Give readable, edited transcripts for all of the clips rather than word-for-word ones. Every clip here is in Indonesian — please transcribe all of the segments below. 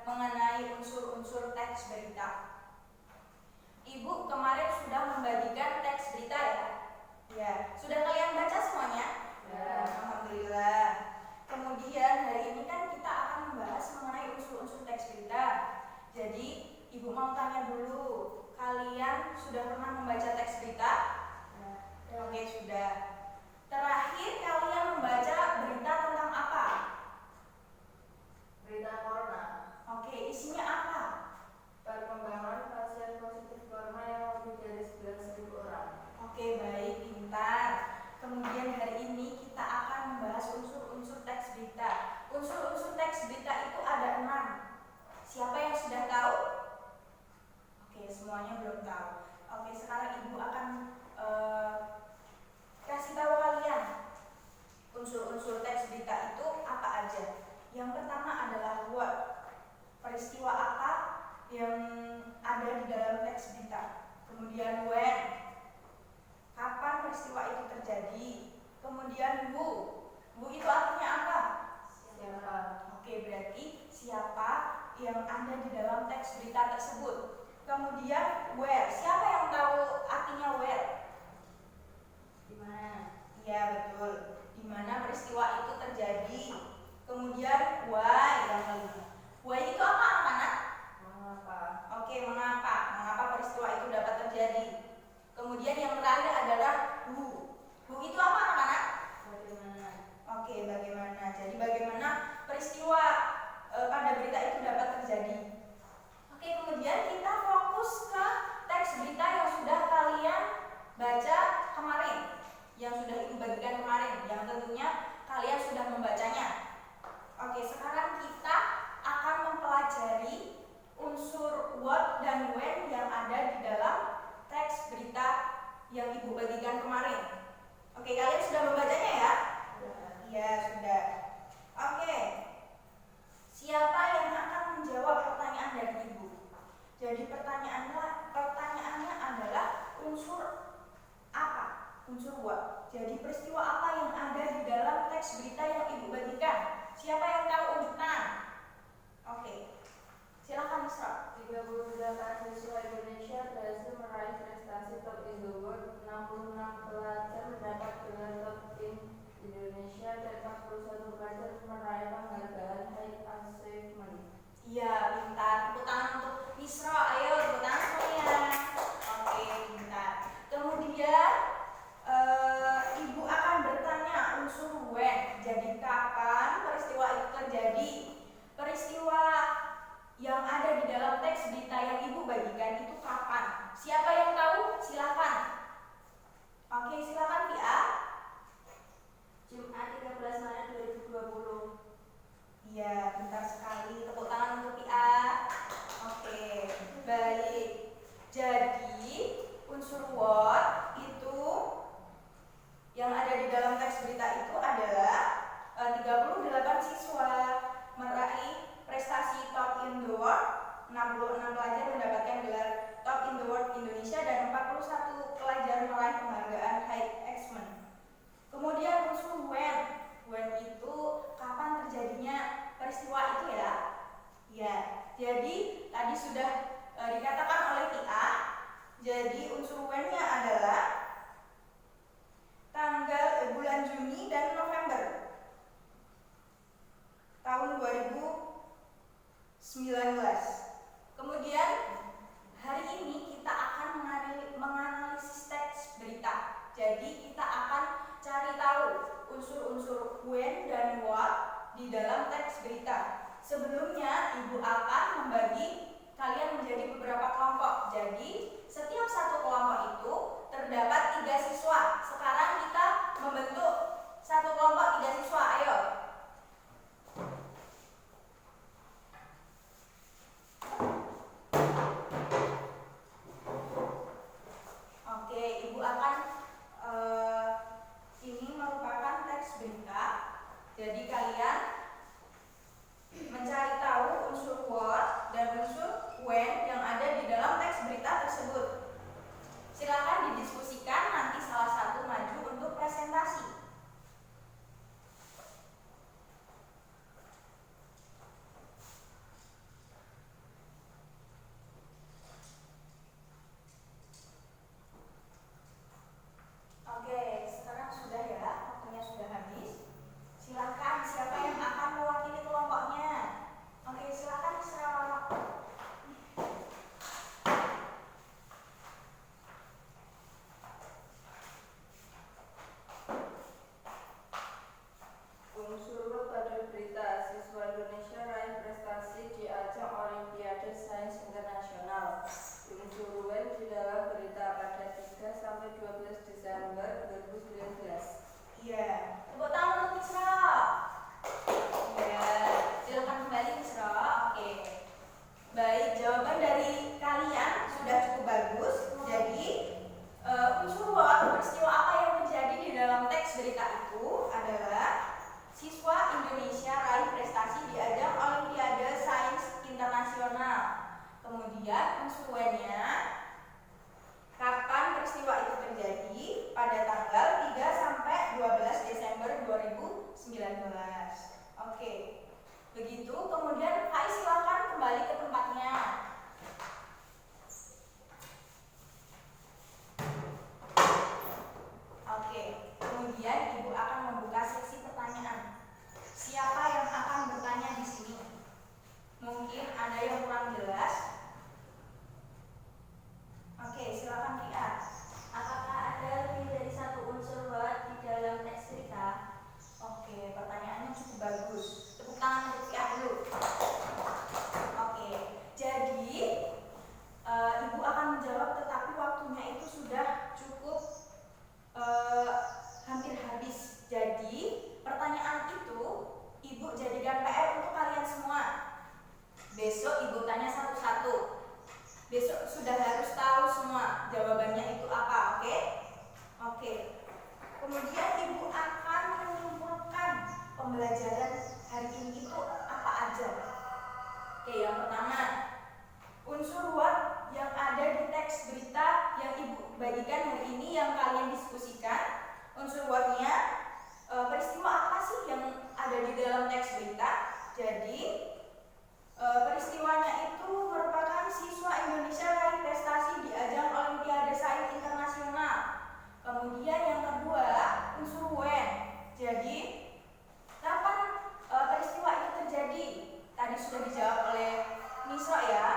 mengenai unsur-unsur teks berita. Ibu kemarin sudah membagikan teks berita ya? Ya, sudah kalian baca semuanya? Ya, alhamdulillah. Kemudian hari ini kan kita akan membahas mengenai unsur-unsur teks berita. Jadi, Ibu mau tanya dulu, kalian sudah pernah membaca teks berita? Ya. Oke, sudah. Terakhir kalian membaca berita tentang apa? Berita corona. Oke, isinya apa? Perkembangan pasien positif corona yang lebih dari 11.000 orang. Oke, baik, pintar. Kemudian hari ini kita akan membahas unsur-unsur teks berita. Unsur-unsur teks berita itu ada 6. Siapa yang sudah tahu? Oke, semuanya belum tahu. Oke, sekarang Ibu akan kasih tahu kalian unsur-unsur teks berita itu apa aja. Yang pertama adalah what. Peristiwa apa yang ada di dalam teks berita. Kemudian when. Kapan peristiwa itu terjadi. Kemudian who. Who itu artinya apa? Siapa? Oke, berarti siapa yang ada di dalam teks berita tersebut. Kemudian where. Siapa yang tahu artinya where? Di mana? Iya, betul. Di mana peristiwa itu terjadi. Kemudian why yang kelima. Why itu apa anak-anak? Mengapa? Oke, mengapa? Mengapa peristiwa itu dapat terjadi. Kemudian yang terakhir adalah who. Who itu apa anak-anak? Bagaimana? Oke, bagaimana? Jadi bagaimana peristiwa pada berita itu dapat terjadi. Oke, kemudian kita fokus ke teks berita yang sudah kalian baca kemarin, yang sudah Ibu bagikan kemarin, yang tentunya kalian sudah membacanya. Oke, sekarang kita akan mempelajari unsur what dan when yang ada di dalam teks berita yang Ibu bagikan kemarin. Oke, kalian sudah membacanya ya? Iya, sudah. Oke. Siapa yang akan menjawab pertanyaan dari Ibu? Jadi pertanyaannya adalah unsur apa? Unsur what. Jadi peristiwa apa yang ada di dalam teks berita yang Ibu bagikan? Siapa yang tahu unjuk tangan? Oke. Silakan Isra. 38 siswa Indonesia berhasil meraih prestasi top in the world. 66 pelajar mendapat gelar top in Indonesia dan 41 pelajar meraih penghargaan high achievement. Iya, pintar. Tepuk tangan untuk Isra. Ayo, tepuk tangan semuanya. Oke, pintar. Kemudian Ibu akan bertanya unsur when. Jadi kapan peristiwa itu terjadi? Peristiwa yang ada di dalam teks berita yang Ibu bagikan itu kapan? Siapa yang tahu? Silakan. Oke, silakan Pia. Jumat 13 Maret 2020. Iya, pintar sekali. Tepuk tangan untuk Pia. Oke, baik. Jadi unsur what itu yang ada di dalam teks berita itu adalah 38 siswa meraih prestasi top in the world, 66 pelajar mendapatkan gelar top in the world Indonesia dan 41 pelajar meraih penghargaan high achievement. Kemudian unsur when. When itu kapan terjadinya peristiwa itu ya? Ya, jadi tadi sudah dikatakan oleh Tia. Jadi unsur when-nya adalah tanggal bulan Juni dan November tahun 2019. Kemudian hari ini kita akan menganalisis teks berita. Jadi kita akan cari tahu unsur-unsur when dan what di dalam teks berita. Sebelumnya Ibu akan membagi kalian menjadi beberapa kelompok. Jadi setiap satu kelompok itu terdapat 3 siswa. Sekarang kita membentuk satu kelompok 3 siswa. Ayo. 13 sampai 12 Desember 2019. Iya. Tepuk tangan untuk Misra. Iya. Silakan kembali Misra. Oke. Baik, jawaban dari kalian sudah cukup bagus. Jadi unsur peristiwa apa yang terjadi di dalam teks berita itu adalah siswa Indonesia raih prestasi di ajang Olimpiade Sains Internasional. Kemudian unsur W-nya, kapan peristiwa itu terjadi? Pada tanggal 3 sampai 12 Desember 2019. Oke. Begitu, kemudian Hai silakan kembali ke tempatnya. Oke, kemudian Ibu akan membuka seksi pertanyaan. Siapa yang akan bertanya di sini? Mungkin ada yang kurang jelas. Oke, silakan lihat. Apakah ada lebih dari satu unsur word di dalam teks cerita? Oke, pertanyaannya cukup bagus. Tepuk tangan untuk Tia dulu. Oke, jadi Ibu akan menjawab, tetapi waktunya itu sudah cukup hampir habis. Jadi pertanyaan itu Ibu jadikan PR untuk kalian semua. Besok Ibu tanya satu-satu. Besok sudah harus tahu semua jawabannya itu apa, oke? Oke. Kemudian Ibu akan menyimpulkan pembelajaran hari ini itu apa aja. Oke, yang pertama, unsur word yang ada di teks berita yang Ibu bagikan hari ini yang kalian diskusikan. Unsur wordnya, peristiwa apa sih yang ada di dalam teks berita? Jadi peristiwanya itu merupakan siswa Indonesia raih prestasi di ajang Olimpiade Sains Internasional. Kemudian yang kedua, unsur when. Jadi kapan peristiwa itu terjadi? Tadi sudah dijawab oleh Misro ya.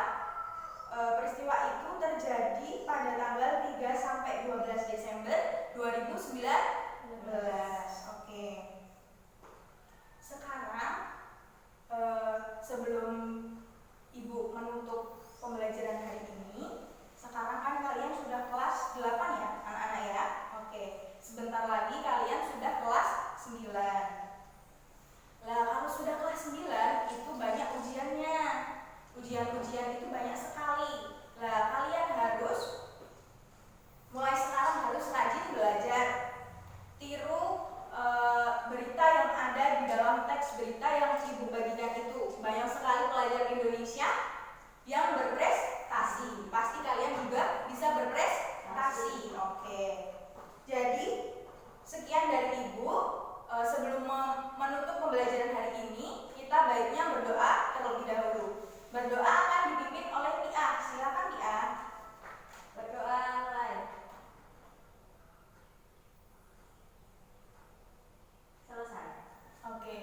Peristiwa itu terjadi pada tanggal 3 sampai 12 Desember 2019. Oke. Sekarang sebelum Ibu menutup pembelajaran hari ini, sekarang kan kalian sudah kelas 8 ya, anak-anak ya. Oke, sebentar lagi kalian sudah kelas 9. Lah, kalau sudah kelas 9 itu banyak ujiannya. Ujian-ujian itu banyak sekali. Lah, kalian harus mulai sekarang harus rajin belajar. Tiru berita yang ada di dalam teks berita yang Ibu bagikan itu. Banyak sekali pelajar Indonesia yang berprestasi. Pasti kalian juga bisa berprestasi. Oke. Jadi sekian dari Ibu. Sebelum menutup pembelajaran hari ini, kita baiknya berdoa terlebih dahulu. Berdoa akan dipimpin oleh Tia. Silakan Tia. Berdoa mulai. Selesai. Oke.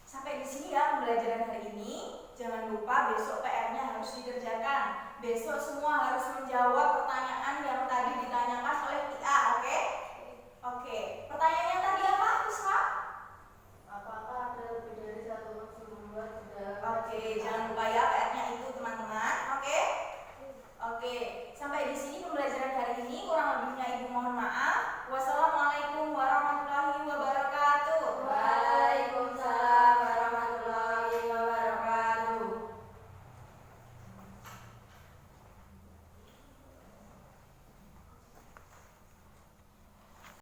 Sampai di sini ya pembelajaran hari ini. Jangan lupa besok PR-nya harus dikerjakan. Besok semua harus menjawab pertanyaan yang tadi ditanyakan oleh